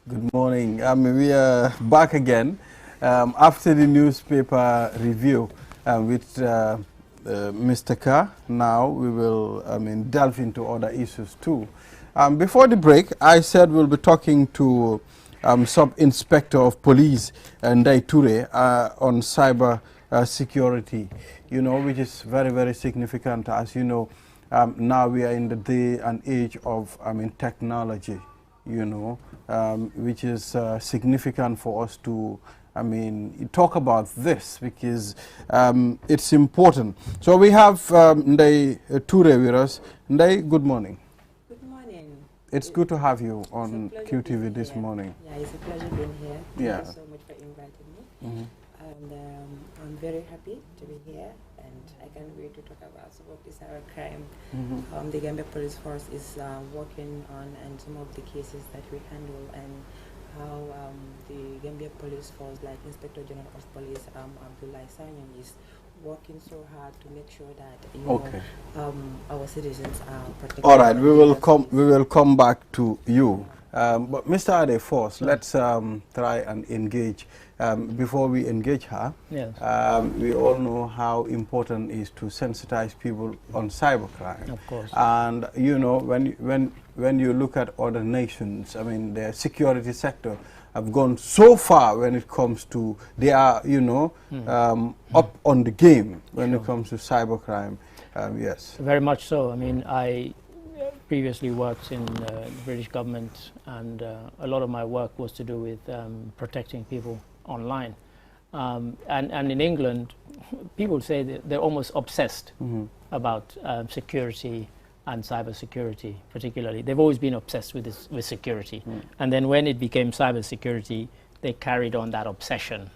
Good morning. We are back again after the newspaper review with Mr. Carr. Now we will, delve into other issues too. Before the break, I said we'll be talking to Sub-Inspector of Police Ndey Touray on cyber security, which is very, very significant. As you know, now we are in the day and age of, technology, which is significant for us to, talk about this because it's important. So we have Ndey Touray with us. Ndey, good morning. Good morning. It's good to have you on QTV this morning. Yeah, it's a pleasure being here. Thank you so much for inviting me. And I'm very happy to be here, and I can't wait to talk about some of the cybercrime the Gambia Police Force is working on, and some of the cases that we handle, and how the Gambia Police Force, like Inspector General of Police Abdullah Sanyang, is working so hard to make sure that our citizens are protected. All right, we will come back to you. But Mr. Ade first, let's try and engage. Before we engage her, yes. We all know how important it is to sensitize people on cybercrime. Of course. And when you look at other nations, their security sector have gone so far when it comes to, they are, up on the game when it comes to cybercrime. Yes. Very much so. I previously worked in the British government, and a lot of my work was to do with protecting people online. And in England, people say that they're almost obsessed about security and cyber security, particularly. They've always been obsessed with security. And then when it became cyber security, they carried on that obsession,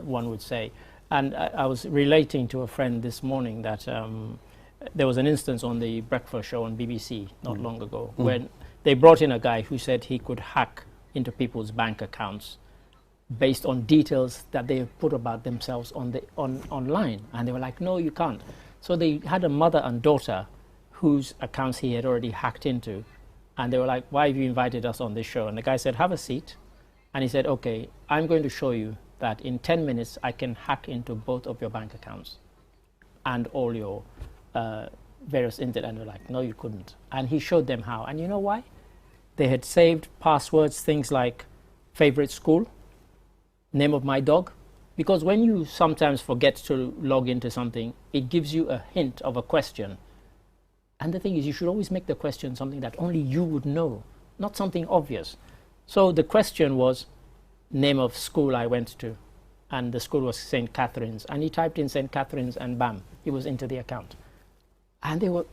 one would say. And I was relating to a friend this morning that there was an instance on the breakfast show on BBC not long ago when they brought in a guy who said he could hack into people's bank accounts based on details that they put about themselves online. And they were like, no, you can't. So they had a mother and daughter whose accounts he had already hacked into. And they were like, why have you invited us on this show? And the guy said, have a seat. And he said, okay, I'm going to show you that in 10 minutes I can hack into both of your bank accounts and all your various internet. And they're like, no, you couldn't. And he showed them how. And you know why? They had saved passwords, things like favorite school, name of my dog. Because when you sometimes forget to log into something, it gives you a hint of a question. And the thing is, you should always make the question something that only you would know, not something obvious. So the question was name of school I went to, and the school was St. Catherine's. And he typed in St. Catherine's, and bam, he was into the account. And they were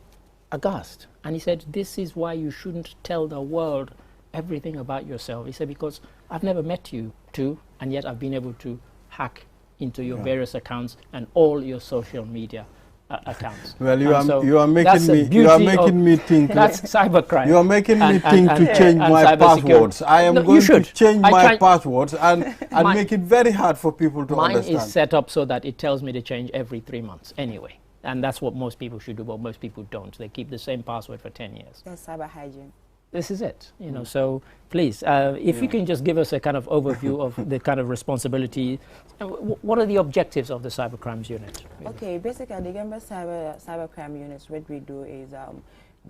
aghast. And he said, this is why you shouldn't tell the world everything about yourself. He said, because I've never met you two, and yet I've been able to hack into your various accounts and all your social media accounts. Well, you are making me think. That's cybercrime. You are making me think to change my passwords. I am going to change my passwords and make it very hard for people to understand. Mine is set up so that it tells me to change every 3 months anyway. And that's what most people should do, but most people don't. They keep the same password for 10 years. That's cyber hygiene. This is it, so please, if you can just give us a kind of overview of the kind of responsibility, what are the objectives of the Cybercrimes Unit? Okay, basically the Gambia Cybercrime Units, what we do is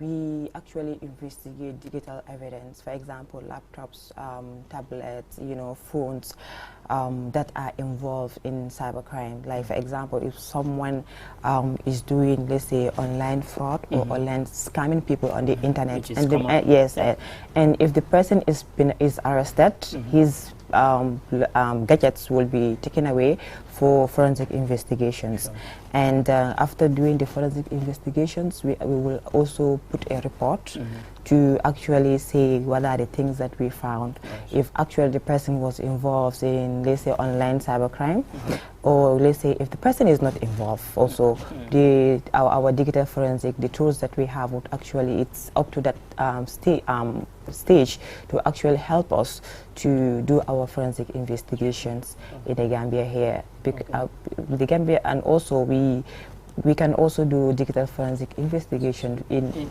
we actually investigate digital evidence, for example, laptops, tablets, phones that are involved in cybercrime. Like, for example, if someone is doing, let's say, online fraud or online scamming people on the internet, and if the person is arrested, his gadgets will be taken away for forensic investigations. Sure. And after doing the forensic investigations, we will also put a report to actually say what are the things that we found. If actually the person was involved in, let's say, online cybercrime, or let's say if the person is not involved, also our digital forensic, the tools that we have would actually, it's up to that stage to actually help us to do our forensic investigations in the Gambia here. The Gambia, and also we We can also do digital forensic investigation in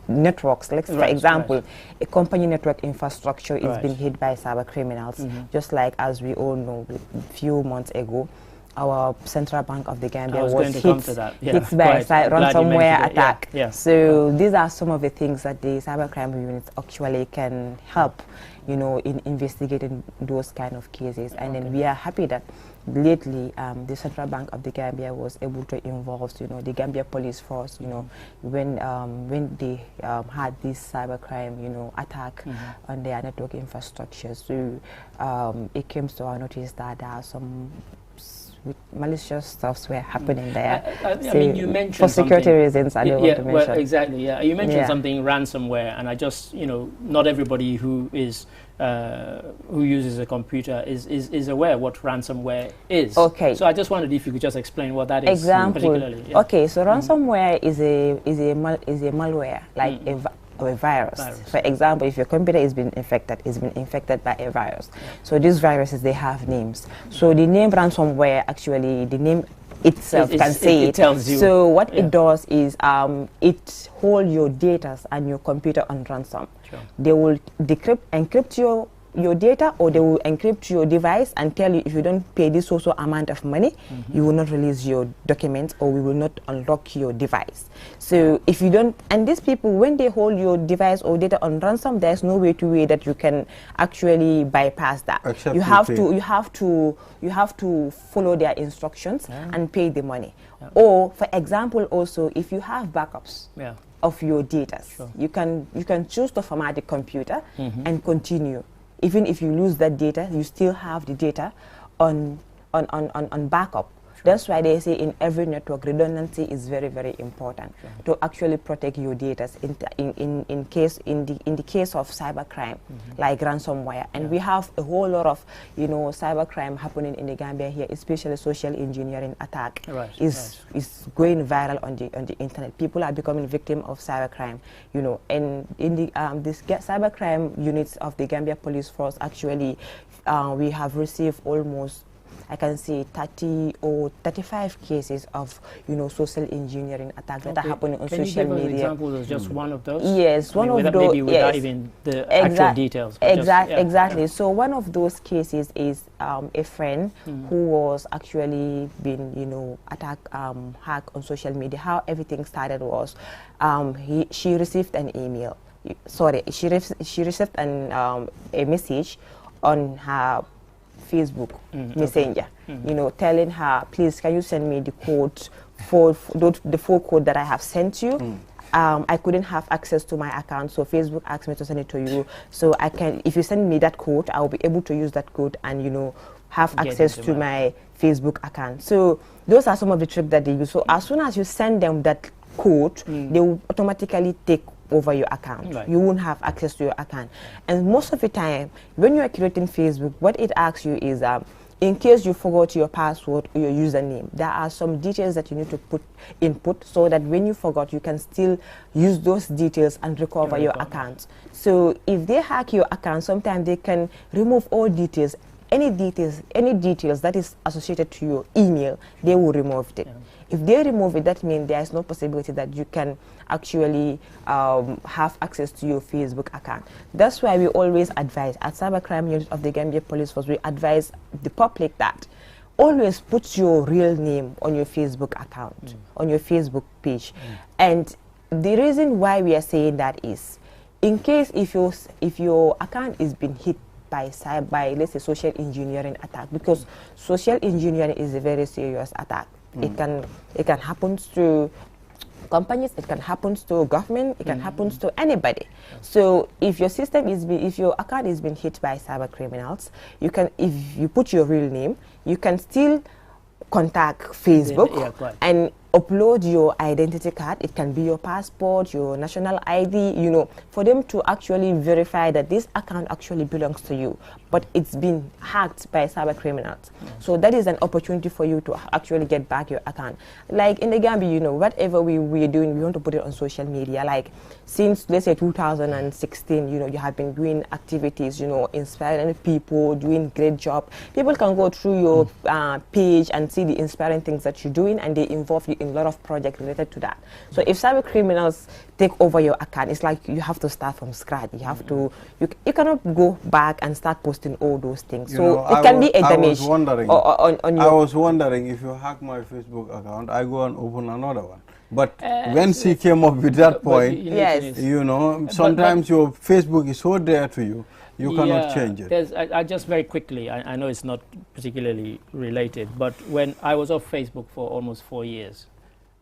networks. Like for example, a company network infrastructure is being hit by cyber criminals. Just like as we all know, a few months ago, our Central Bank of the Gambia was hit by a ransomware attack. So these are some of the things that the cybercrime units actually can help, you know, in investigating those kind of cases. And then we are happy that lately the Central Bank of the Gambia was able to involve, you know, the Gambia police force, you know, when they had this cybercrime, you know, attack on their network infrastructure. So it came to our notice that there are some malicious stuffs were happening there. I mean, you mentioned for security reasons. I don't want to mention. Well, exactly. Yeah, you mentioned something ransomware, and I just, you know, not everybody who is who uses a computer is aware what ransomware is. Okay. So I just wondered if you could just explain what that is. Particularly. Yeah. Okay. So ransomware is a malware, like a virus. For example, if your computer is being infected, by a virus. So these viruses, they have names. So the name ransomware, actually, the name itself can say it. Tells you. So what it does is it holds your data and your computer on ransom. Sure. They will encrypt your data, or they will encrypt your device and tell you if you don't pay this also amount of money, you will not release your documents, or we will not unlock your device. So if you don't, and these people, when they hold your device or data on ransom, there's no way that you can actually bypass that. Except you have to follow their instructions and pay the money. Or for example, also if you have backups of your data, you can choose to format the computer and continue. Even if you lose that data, you still have the data on backup. That's why they say in every network, redundancy is very, very important to actually protect your data in the case of cybercrime, like ransomware. And we have a whole lot of, you know, cybercrime happening in the Gambia here, especially social engineering attack is going viral on the internet. People are becoming victims of cybercrime, you know. And in the this cybercrime units of the Gambia Police Force, actually, we have received almost, I can see 30 or 35 cases of, you know, social engineering attacks that are happening on social media. Can you give us examples of just one of those? Yes, one of those. Maybe without even the actual details. Exactly. So one of those cases is a friend who was actually been, you know, hacked on social media. How everything started was she received an email. She received a message on her Facebook Messenger, you know, telling her, please, can you send me the code for the full code that I have sent you? I couldn't have access to my account, so Facebook asked me to send it to you. So I can, if you send me that code, I will be able to use that code and, you know, have access to my Facebook account. So those are some of the tricks that they use. So as soon as you send them that code, they will automatically take over your account. You won't have access to your account. And most of the time, when you are creating Facebook, what it asks you is, in case you forgot your password or your username, there are some details that you need to input so that when you forgot, you can still use those details and recover your account. So if they hack your account, sometimes they can remove all details. Any details that is associated to your email, they will remove it. If they remove it, that means there is no possibility that you can actually have access to your Facebook account. That's why we always advise, at Cybercrime Unit of the Gambia Police Force, we advise the public that always put your real name on your Facebook account, on your Facebook page. And the reason why we are saying that is, in case if your account is being hit by let's say social engineering attack, because social engineering is a very serious attack. It can happen to companies, it can happen to government, it can happen to anybody. So if your if your account is being hit by cyber criminals, you can, if you put your real name, you can still contact Facebook and upload your identity card. It can be your passport, your national ID, you know, for them to actually verify that this account actually belongs to you, but it's been hacked by cyber criminals. So that is an opportunity for you to actually get back your account. Like in the Gambia, you know, whatever we're doing, we want to put it on social media. Like since, let's say, 2016, you know, you have been doing activities, you know, inspiring people, doing great job. People can go through your page and see the inspiring things that you're doing, and they involve you in a lot of projects related to that. So if cyber criminals take over your account, it's like you have to start from scratch. You have to, you cannot go back and start posting all those things. So it can be a damage on your... I was wondering, if you hack my Facebook account, I go and open another one. But when she came up with that point, yes, you know, sometimes your Facebook is so dear to you, you cannot change it. I just very quickly, I know it's not particularly related, but when I was off Facebook for almost 4 years,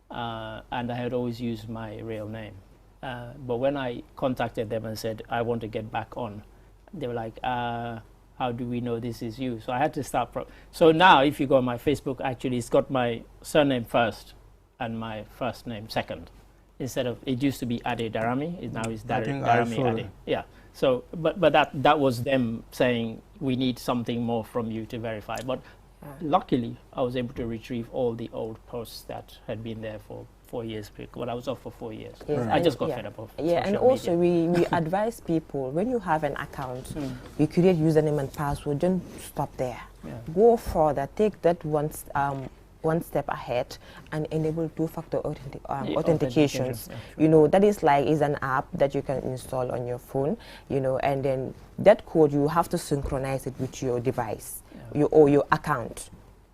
and I had always used my real name, but when I contacted them and said, I want to get back on, they were like, how do we know this is you? So I had to start. So now if you go on my Facebook, actually it's got my surname first and my first name second. Instead of, it used to be Ade Darami, now it's Darami Ade. Yeah. So, but that was them saying, we need something more from you to verify. But luckily, I was able to retrieve all the old posts that had been there for 4 years, but I was off for 4 years. Yes. I just got fed up of and also we advise people, when you have an account, you create username and password, don't stop there. Go further, take that one step ahead and enable two-factor authentications. You know, that is an app that you can install on your phone, you know, and then that code, you have to synchronize it with your device, or your account.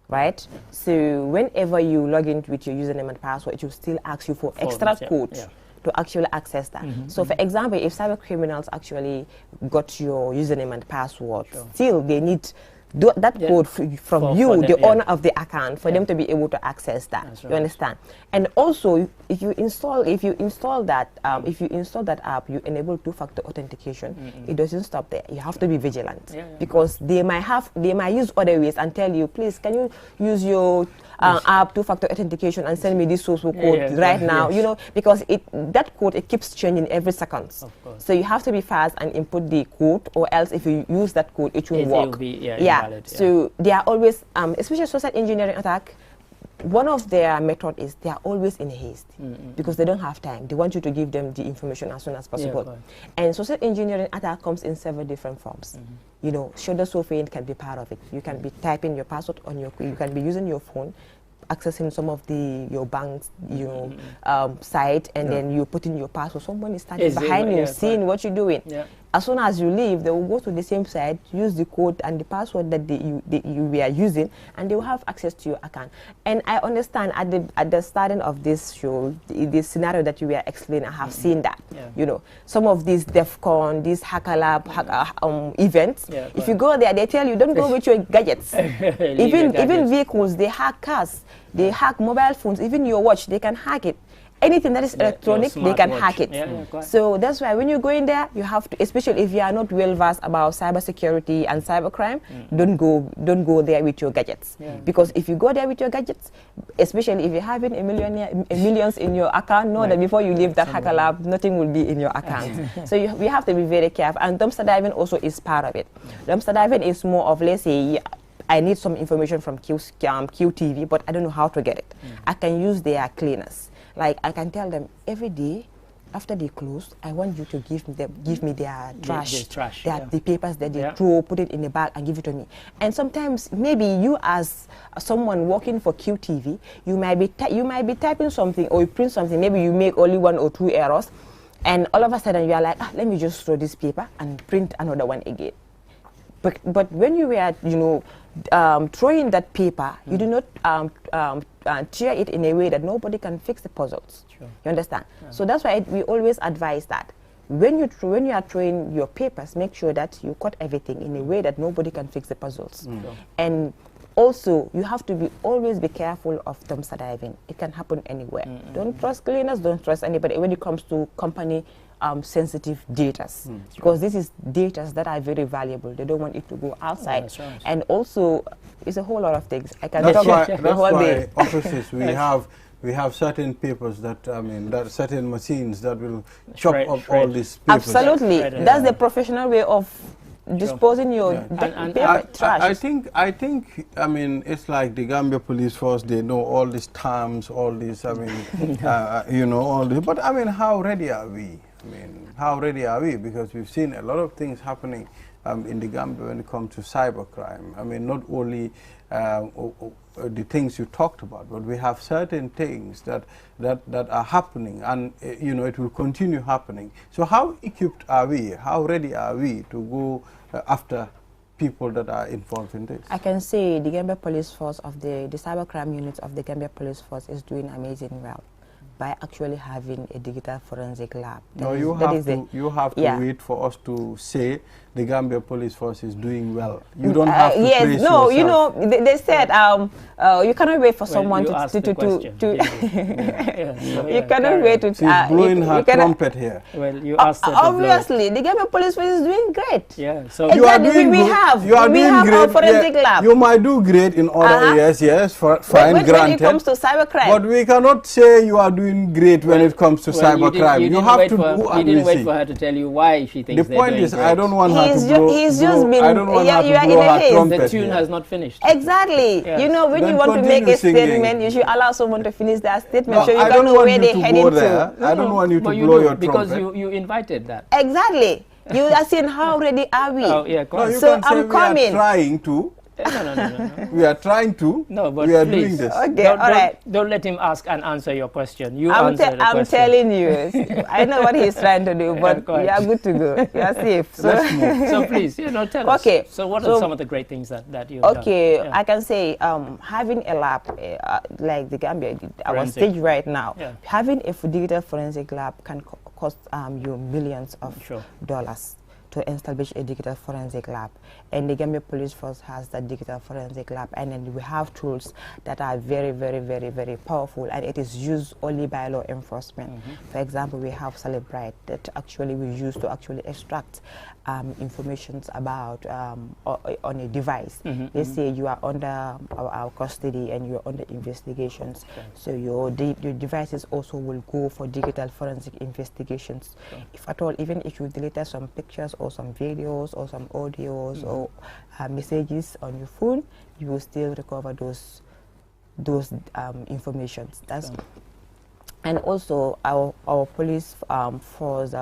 Right? So whenever you log in with your username and password, it will still ask you for extra codes to actually access that. So for example, if cyber criminals actually got your username and password, still they need that code from you, the owner of the account, for them to be able to access that. Right. You understand? And also, if you install that app, you enable two-factor authentication. It doesn't stop there. You have to be vigilant, because they might use other ways and tell you, please, can you use your app two-factor authentication and send me this source code right now? You know, because that code, it keeps changing every second. So you have to be fast and input the code, or else if you use that code, it won't work. Invalid, so they are always, especially social engineering attack, one of their method is they are always in haste, because they don't have time. They want you to give them the information as soon as possible. And social engineering attack comes in several different forms. You know, shoulder surfing can be part of it. You can be typing your password on you can be using your phone, accessing some of your bank's site, and then you put in your password. Someone is standing behind you, seeing what you're doing. As soon as you leave, they will go to the same site, use the code and the password that you were using, and they will have access to your account. And I understand at the starting of this show, this scenario that you were explaining, I have seen that. You know, some of these DEFCON, these Hacker Lab events, if you go there, they tell you, don't go with your gadgets. Even vehicles, they hack cars, they hack mobile phones, even your watch, they can hack it. Anything that is electronic, they can hack it. So that's why when you go in there, you have to, especially if you are not well versed about cybersecurity and cybercrime, don't go there with your gadgets. Because if you go there with your gadgets, especially if you're having millions in your account, know that before you leave that Hacker Lab, nothing will be in your account. So we have to be very careful. And dumpster diving also is part of it. Dumpster diving is more of, let's say, I need some information from QTV, but I don't know how to get it. I can use their cleaners. Like, I can tell them every day after they close, I want you to give me their trash, the papers that they throw, put it in a bag and give it to me. And sometimes maybe you, as someone working for QTV, you might be typing something or you print something. Maybe you make only 1 or 2 errors, and all of a sudden you are like, let me just throw this paper and print another one again. But when you were, you know, throwing that paper, you do not tear it in a way that nobody can fix the puzzles. You understand? So that's why we always advise that when you are throwing your papers, make sure that you cut everything in a way that nobody can fix the puzzles. And also, you have to always be careful of dumpster diving. It can happen anywhere. Don't trust cleaners, don't trust anybody when it comes to company sensitive data, because this is data that are very valuable. They don't want it to go outside. And also, it's a whole lot of things. I can talk about the whole day. Offices, we have we have certain papers that, I mean, that certain machines that will chop up all these papers. Absolutely. That's the professional way of disposing your paper trash. I think, I mean, it's like the Gambia Police Force, they know all these terms, all these, I mean, you know, all this. But, I mean, how ready are we? I mean, how ready are we? Because we've seen a lot of things happening in the Gambia when it comes to cybercrime. I mean, not only the things you talked about, but we have certain things that are happening, and you know, it will continue happening. So how equipped are we? How ready are we to go after people that are involved in this? I can say the Gambia Police Force of the cybercrime unit of the Gambia Police Force is doing amazing well by actually having a digital forensic lab. No, you have to wait for us to say the Gambia Police Force is doing well. You don't have to praise yourself. You know, they said you cannot wait for someone to you cannot wait to. She's blowing her trumpet here. Well, you asked her to obviously, the Gambia Police Force is doing great. Yeah, so you are doing we have our forensic lab. You might do great in other areas, yes, fine, granted. When it comes to cybercrime, but we cannot say you are doing great when it comes to cybercrime. You have to do. You didn't wait for her to tell you why she thinks the point is, I don't want her to blow. He's just been. I don't want her to blow her trumpet. The tune has not finished. Exactly. Yes. You know, when Then you want to make a singing. statement, you should allow someone to finish that statement, No, so you I don't don't know want where you they're to heading go to. there. I don't want you to blow your trumpet. Because you invited that. Exactly. You are saying how ready are we? Oh, yeah, No, you so can say I'm coming. We are trying to. No. We are trying to. No, but we are please. doing this. Okay, all right. Don't let him ask and answer your question. You I'm answer the question. I'm telling you. I know what he's trying to do, but you are good to go. You are safe. So, Let's move. So please, tell us. Okay. So what are some of the great things that you've done? Okay, I can say having a lab like the Gambia, our stage right now, having a digital forensic lab can cost you millions of dollars to establish a digital forensic lab. And the Gambia Police Force has that digital forensic lab, and then we have tools that are very, very, very, very powerful, and it is used only by law enforcement. For example, we have CyberCrime that actually we use to actually extract information about on a device. Let's say you are under our custody and you are under investigations, so your devices also will go for digital forensic investigations. If at all, even if you deleted some pictures or some videos or some audios or messages on your phone, you will still recover those informations. That's and also our police force.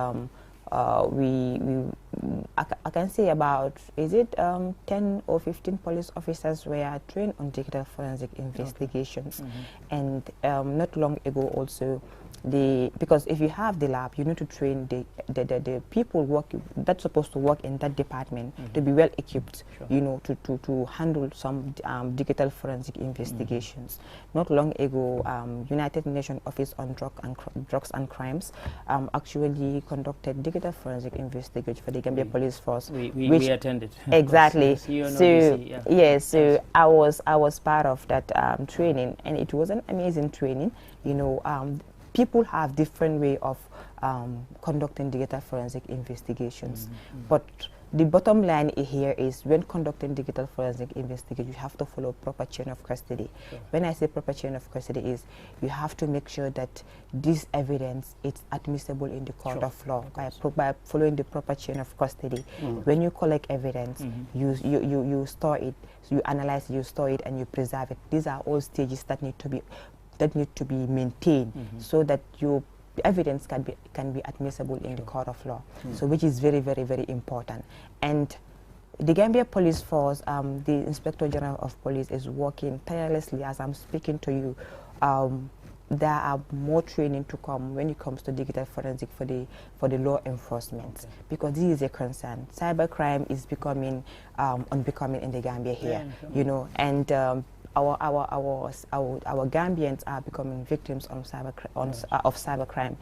I can say about, is it 10 or 15 police officers were trained on digital forensic investigations. And not long ago also, because if you have the lab, you need to train the people that's supposed to work in that department to be well equipped, to handle some digital forensic investigations. Not long ago, United Nations Office on Drugs and Crimes actually conducted digital forensic investigation for the Gambia Police Force. We attended. Exactly. So I was part of that training, and it was an amazing training. People have different way of conducting digital forensic investigations, but the bottom line here is when conducting digital forensic investigation, you have to follow proper chain of custody. When I say proper chain of custody is you have to make sure that this evidence is admissible in the court of law by following the proper chain of custody. When you collect evidence, you store it, you analyze it, you store it, and you preserve it. These are all stages that need to be maintained so that your evidence can be admissible in the court of law. So which is very, very, very important. And the Gambia Police Force, the Inspector General of Police is working tirelessly as I'm speaking to you. There are more training to come when it comes to digital forensic for the law enforcement, because this is a concern. Cybercrime is becoming unbecoming in the Gambia here, and our Gambians are becoming victims of cybercrime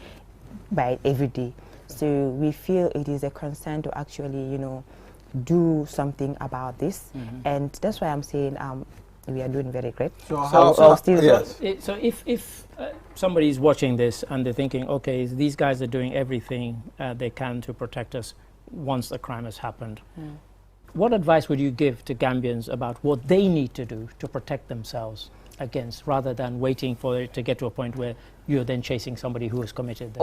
by every day. So we feel it is a concern to actually, do something about this, and that's why I'm saying we are doing very great. So if somebody is watching this and they're thinking, okay, these guys are doing everything they can to protect us once the crime has happened, what advice would you give to Gambians about what they need to do to protect themselves against, rather than waiting for it to get to a point where you're then chasing somebody who has committed the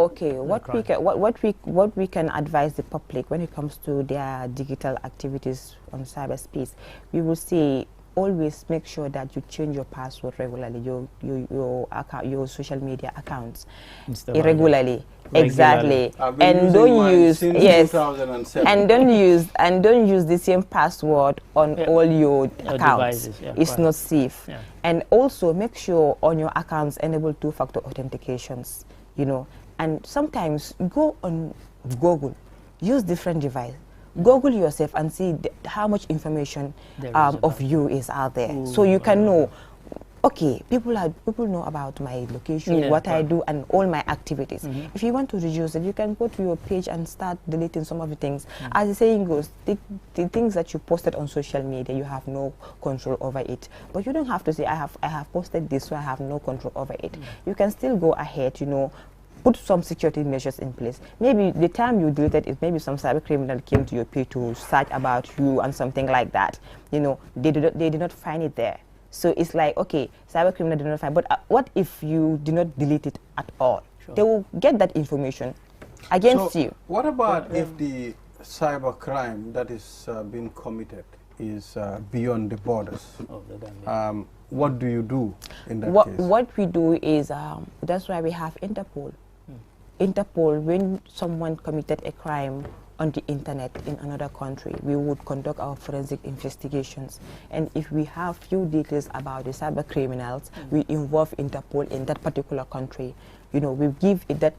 what we can advise the public when it comes to their digital activities on cyberspace. We will say always make sure that you change your password regularly, your social media accounts regularly. Exactly. And don't use and don't use the same password on all your accounts. It's not safe. And also make sure on your accounts enable two-factor authentications, you know. And sometimes go on Google, use different device. Google yourself and see how much information of you is out there. Ooh, so you can know, okay, people know about my location, what I do, and all my activities. If you want to reduce it, you can go to your page and start deleting some of the things. As the saying goes, the things that you posted on social media, you have no control over it. But you don't have to say, I have posted this, so I have no control over it. You can still go ahead, you know, put some security measures in place. Maybe the time you deleted it, maybe some cyber criminal came to your page to search about you and something like that. You know, they did not find it there. So it's like, okay, cyber criminal did not find, but what if you did not delete it at all? They will get that information against you. What about if the cyber crime that is being committed is beyond the borders? What do you do in that case? What we do is, that's why we have Interpol. Interpol, when someone committed a crime on the internet in another country, we would conduct our forensic investigations. And if we have few details about the cyber criminals, we involve Interpol in that particular country. You know, we give it that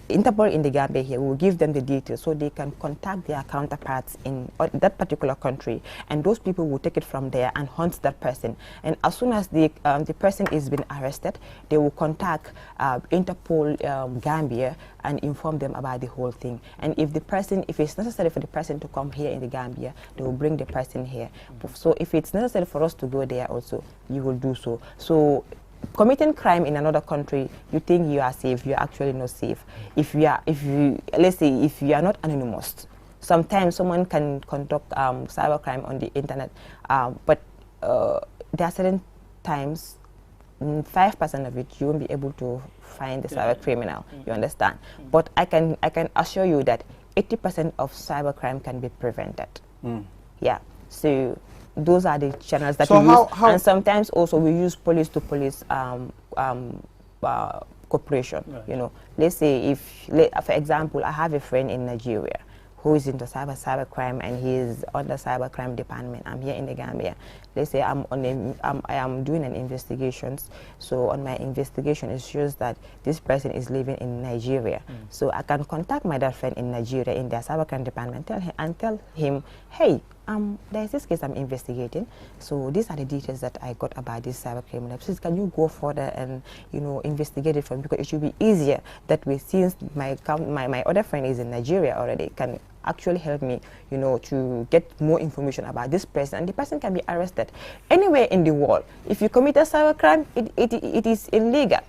Interpol in the Gambia here, we will give them the details so they can contact their counterparts in that particular country, and those people will take it from there and hunt that person. And as soon as the person is been arrested, they will contact Interpol Gambia and inform them about the whole thing. And if it's necessary for the person to come here in the Gambia, they will bring the person here. So if it's necessary for us to go there also, you will do so. So committing crime in another country, you think you are safe, you're actually not safe. Let's say if you are not anonymous, sometimes someone can conduct cybercrime on the internet, but there are certain times, 5% of it, you won't be able to find the cyber criminal, you understand? But I can assure you that 80% of cybercrime can be prevented. Yeah, so those are the channels that we use. And sometimes also we use police-to-police cooperation. You know, let's say for example, I have a friend in Nigeria who is into cybercrime, and he is on the cybercrime department. I'm here in the Gambia. Let's say I am doing an investigation. So on my investigation, it shows that this person is living in Nigeria. So I can contact my other friend in Nigeria in their cybercrime department, tell him, hey, there's this case I'm investigating. So these are the details that I got about this cyber criminal. Please, can you go further and, you know, investigate it for me? Because it should be easier that way, since my other friend is in Nigeria already, can actually help me, you know, to get more information about this person, and the person can be arrested anywhere in the world. If you commit a cyber crime, it is illegal.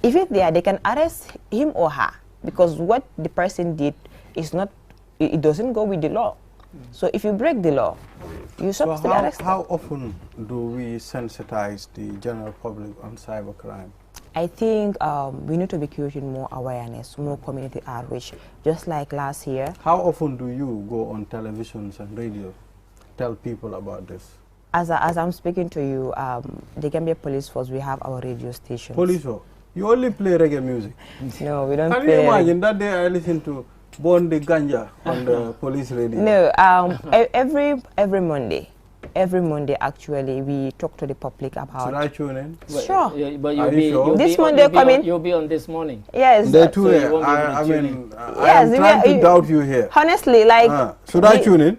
Even there, they can arrest him or her, because what the person did is not, it doesn't go with the law. So if you break the law, you're supposed to be arrested. How often do we sensitize the general public on cybercrime? I think we need to be creating more awareness, more community outreach, just like last year. How often do you go on televisions and radio, tell people about this? As I'm speaking to you, the Gambia Police Force, we have our radio stations. Police Force? You only play reggae music? No, we don't play. Can you imagine that day I listen to Born the Ganja on the police radio? No, every Monday actually we talk to the public about. Should I tune in? Sure. Yeah, but this Monday coming. You'll be on this morning. Yes. Ndey Touray, I'm trying to doubt you here. Honestly, like. Should I tune in?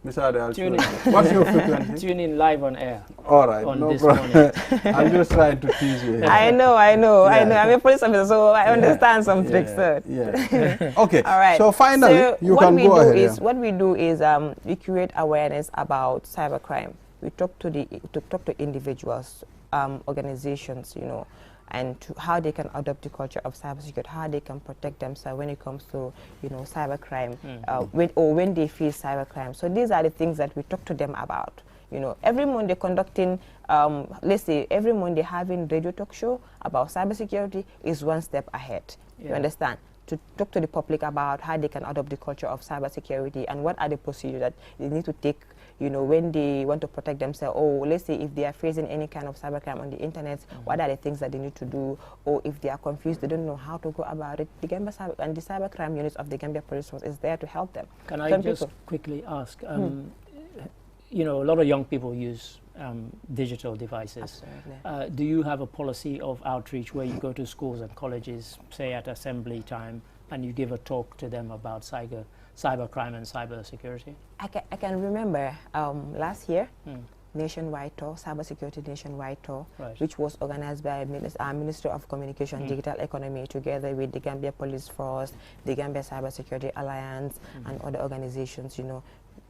Mr. Tune in. What's your frequency? Tune in live on air. All right, no problem. I'm just trying to tease you here. I know. I'm a police officer, so I understand some tricks. Yeah. Okay. All right. So finally, so you can go ahead. What we do is we create awareness about cybercrime. We talk to individuals, organizations, you know, and to how they can adopt the culture of cybersecurity, how they can protect themselves when it comes to, you know, cybercrime, when they face cybercrime. So these are the things that we talk to them about. You know, every Monday conducting, let's say every Monday having radio talk show about cybersecurity is one step ahead. You understand? To talk to the public about how they can adopt the culture of cybersecurity and what are the procedures that they need to take, you know, when they want to protect themselves. Or let's say if they are facing any kind of cybercrime on the internet, what are the things that they need to do? Or if they are confused, they don't know how to go about it. The Gambia and the cybercrime units of the Gambia Police Force is there to help them. Can I just quickly ask? You know, a lot of young people use digital devices. Do you have a policy of outreach where you go to schools and colleges, say at assembly time, and you give a talk to them about cybercrime and cybersecurity? I can remember last year, nationwide tour, cybersecurity nationwide tour, which was organized by our Ministry of Communication and Digital Economy together with the Gambia Police Force, the Gambia Cybersecurity Alliance, and other organizations. You know,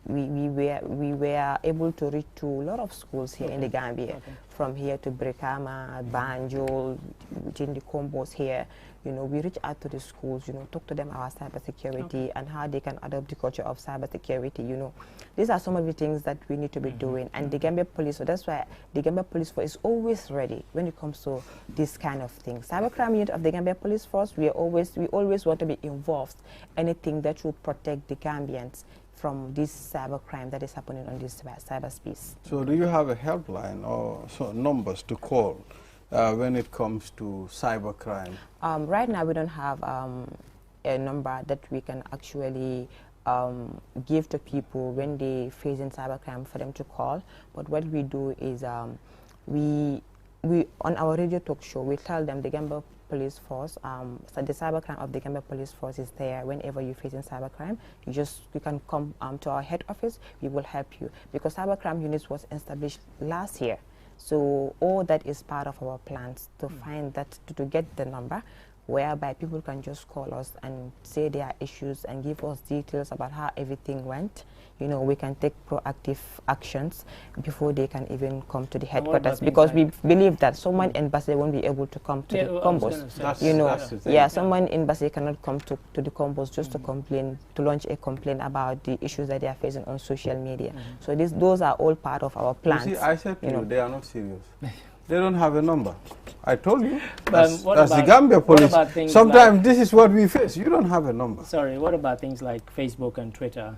we were able to reach to a lot of schools here in the Gambia, from here to Brikama, Banjul, within the combos here. You know, we reach out to the schools, you know, talk to them about cybersecurity and how they can adopt the culture of cybersecurity. You know, these are some of the things that we need to be doing. And the Gambia Police, so that's why the Gambia Police Force is always ready when it comes to this kind of thing. Cybercrime unit of the Gambia Police Force, we always want to be involved anything that will protect the Gambians from this cybercrime that is happening on this cyberspace. So do you have a helpline or numbers to call when it comes to cybercrime? Right now we don't have a number that we can actually give to people when they facing cybercrime for them to call. But what we do is we on our radio talk show, we tell them the Gambia Police Force, so the cybercrime of the Gambia Police Force is there. Whenever you're facing cybercrime, you can come to our head office. We will help you, because cybercrime units was established last year. So all that is part of our plans to find that, to get the number whereby people can just call us and say their issues and give us details about how everything went. You know, we can take proactive actions before they can even come to the headquarters, because we believe that someone in Basse won't be able to come to the combos. You know, someone in Basse cannot come to the combos just to complain, to launch a complaint about the issues that they are facing on social media. So those are all part of our plans. You see, I said to you, they are not serious. They don't have a number. I told you. That's the Gambia Police. Sometimes this is what we face. You don't have a number. Sorry, what about things like Facebook and Twitter,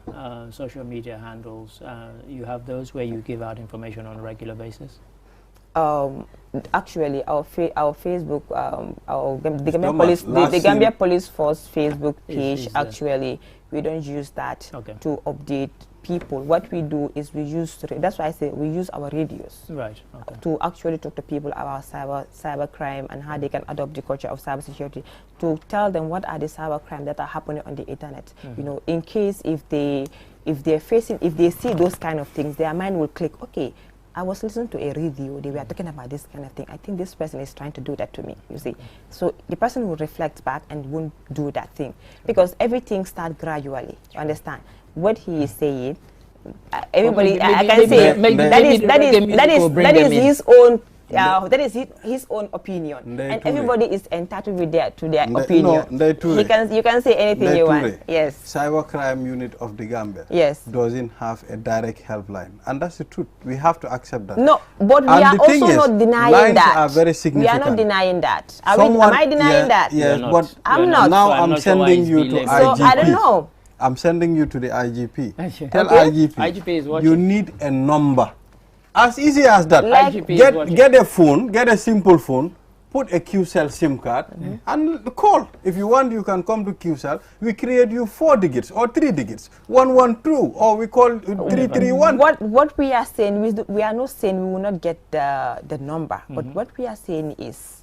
social media handles? You have those where you give out information on a regular basis? Actually, our Facebook, the Gambia Police Force Facebook page, actually, we don't use that to update people. What we do is we use, that's why I say we use our radios to actually talk to people about cybercrime and how they can adopt the culture of cybersecurity, to tell them what are the cybercrime that are happening on the internet. You know, in case if they see those kind of things, their mind will click, okay, I was listening to a radio, they were talking about this kind of thing. I think this person is trying to do that to me, you see. So the person will reflect back and won't do that thing, because everything starts gradually, you understand? What he is saying, everybody, I can say, that is his own, that is his own opinion, and everybody is entitled with their opinion. You can say anything you want. Yes. Cybercrime unit of the Gambia. Yes. Doesn't have a direct helpline, and that's the truth. We have to accept that. No, but we are also not denying that. Lines are very significant. We are not denying that. Am I denying that? Yes, but I'm not. Now I'm sending you to IGP. So I don't know. I'm sending you to the IGP. Tell IGP is watching. You need a number. As easy as that. Like get a phone, get a simple phone, put a QCell SIM card and call. If you want, you can come to QCell. We create you 4 digits or 3 digits, 112, or we call 331. What we are saying, we are not saying we will not get the number, but what we are saying is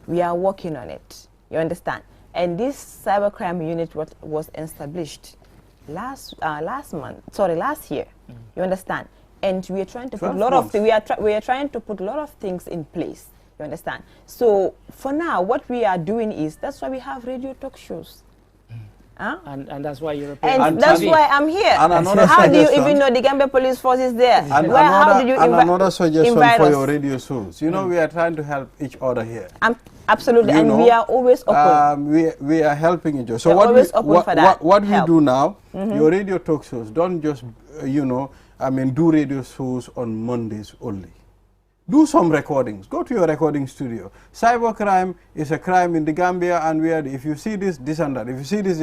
we are working on it. You understand? And this cybercrime unit was established last year. You understand? And we are trying to put a lot of we are trying to put a lot of things in place. You understand? So for now, what we are doing is, that's why we have radio talk shows. And that's why you're and that's why I'm here. How do you even know the Gambia Police Force is there? How did you another suggestion for your radio shows? You know, we are trying to help each other here. Absolutely, and we are always open. We are helping each other. So what we do now, your radio talk shows, don't just, do radio shows on Mondays only. Do some recordings. Go to your recording studio. Cybercrime is a crime in the Gambia, and if you see this and that, if you see this,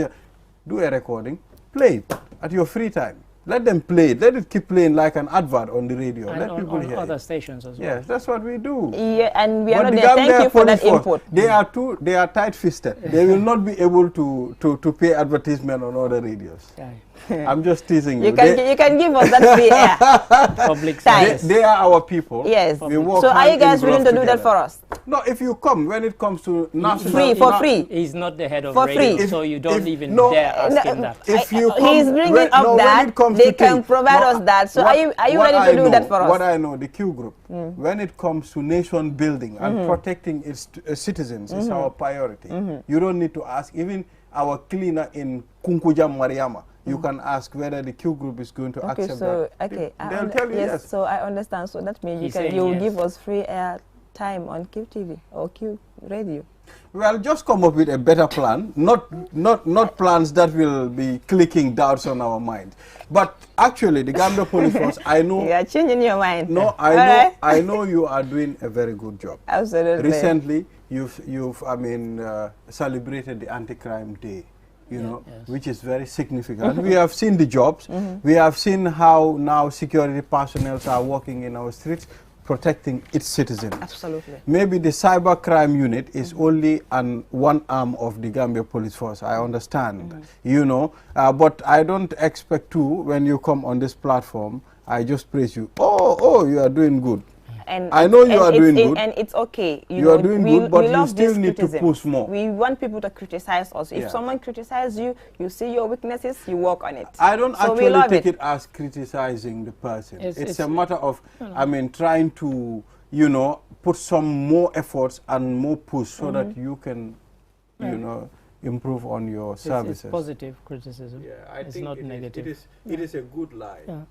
do a recording. Play it at your free time. Let them play it. Let it keep playing like an advert on the radio. And let people hear other it. Stations as well. Yes, that's what we do. Yeah, and we are But not there. Thank you for that input. They are tight-fisted. They will not be able to pay advertisement on other radios. I'm just teasing you. You can give us that free air. Public service. They are our people. Yes. We work so are you guys willing to do together. that for us? No, if you come, when it comes to national... For free. He's not the head of for radio, free. so you don't even dare ask him that. If you come, he's bringing up that, they can provide us that. So are you ready to do that for us? What I know, the Q group, when it comes to nation building and protecting its citizens is our priority. You don't need to ask. Even our cleaner in Kunkuja Mariama, you can ask whether the Q group is going to accept that. Okay, they'll tell you yes. So I understand. So that means you will give us free air time on Q TV or Q radio. Well, just come up with a better plan, not plans that will be clicking doubts on our mind. But actually, the Gambia Police Force, I know... You are changing your mind. No, I know you are doing a very good job. Absolutely. Recently, you've celebrated the Anti-Crime Day, which is very significant. We have seen the jobs. We have seen how now security personnel are working in our streets, protecting its citizens. Absolutely. Maybe the cybercrime unit is only one arm of the Gambia Police Force. I understand, but I don't expect to, when you come on this platform, I just praise you. Oh, you are doing good. And I know you are doing good. And it's okay. You are doing good, but you still need to push more. We want people to criticize us. If someone criticizes you, you see your weaknesses, you work on it. I don't actually take it as criticizing the person. It's a matter of, trying to, put some more efforts and more push so that you can, improve on your services. It's positive criticism. Yeah, I think not negative. It is a good lie. Yeah.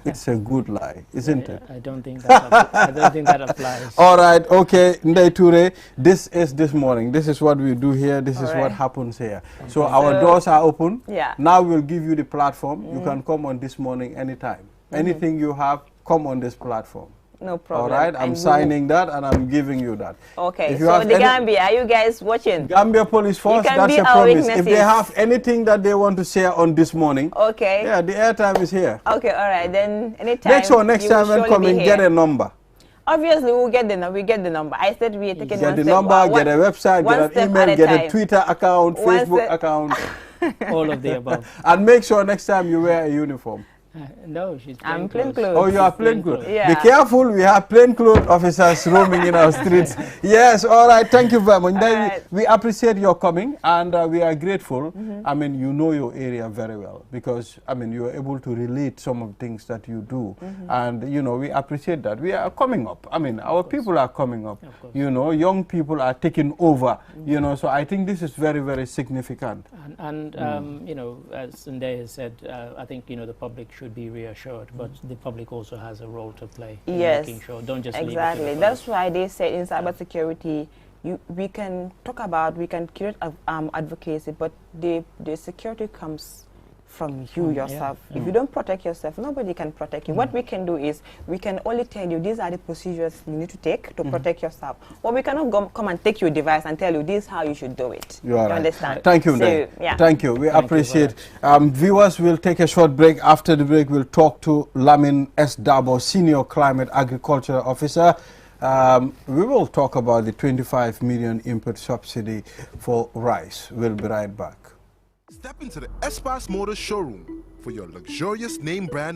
It's a good lie, isn't it? I don't think that applies. All right, okay, Ndey Touray, this is this morning. This is what we do here. This is what happens here. Okay. So our doors are open. Yeah. Now we'll give you the platform. You can come on this morning anytime. Anything you have, come on this platform. No problem. All right, I'm signing that and I'm giving you that. Okay, so the Gambia, are you guys watching? Gambia Police Force, that's a promise. If they have anything that they want to share on this morning, yeah, the airtime is here. Okay, all right, then anytime. Make sure next time when coming, get a number. Obviously, we'll get the number. We get the number. I said we are taking get the number, get a website, get an email, get a Twitter account, Facebook account. All of the above. And make sure next time you wear a uniform. No, she's I'm plain clothes. Oh, you are plain clothes. Yeah. Be careful, we have plain clothes officers roaming in our streets. Yes, all right, thank you very much. Right. We appreciate your coming and we are grateful. You know your area very well because, you are able to relate some of the things that you do. And, we appreciate that. We are coming up. Our people are coming up. Young people are taking over, so I think this is very, very significant. And as Ndey has said, I think, the public should be reassured, but the public also has a role to play in making sure. Don't just leave it to the That's why they said in cybersecurity, we can create advocacy, but the security comes from you yourself. If you don't protect yourself, nobody can protect you. What we can do is we can only tell you these are the procedures you need to take to protect yourself. But we cannot come and take your device and tell you this is how you should do it. You understand? Thank you, Ndey. Thank you. We appreciate. Viewers will take a short break. After the break, we'll talk to Lamin S. Dabo, Senior Climate Agriculture Officer. We will talk about the 25 million input subsidy for rice. We'll be right back. Step into the Espas Motors showroom for your luxurious name brand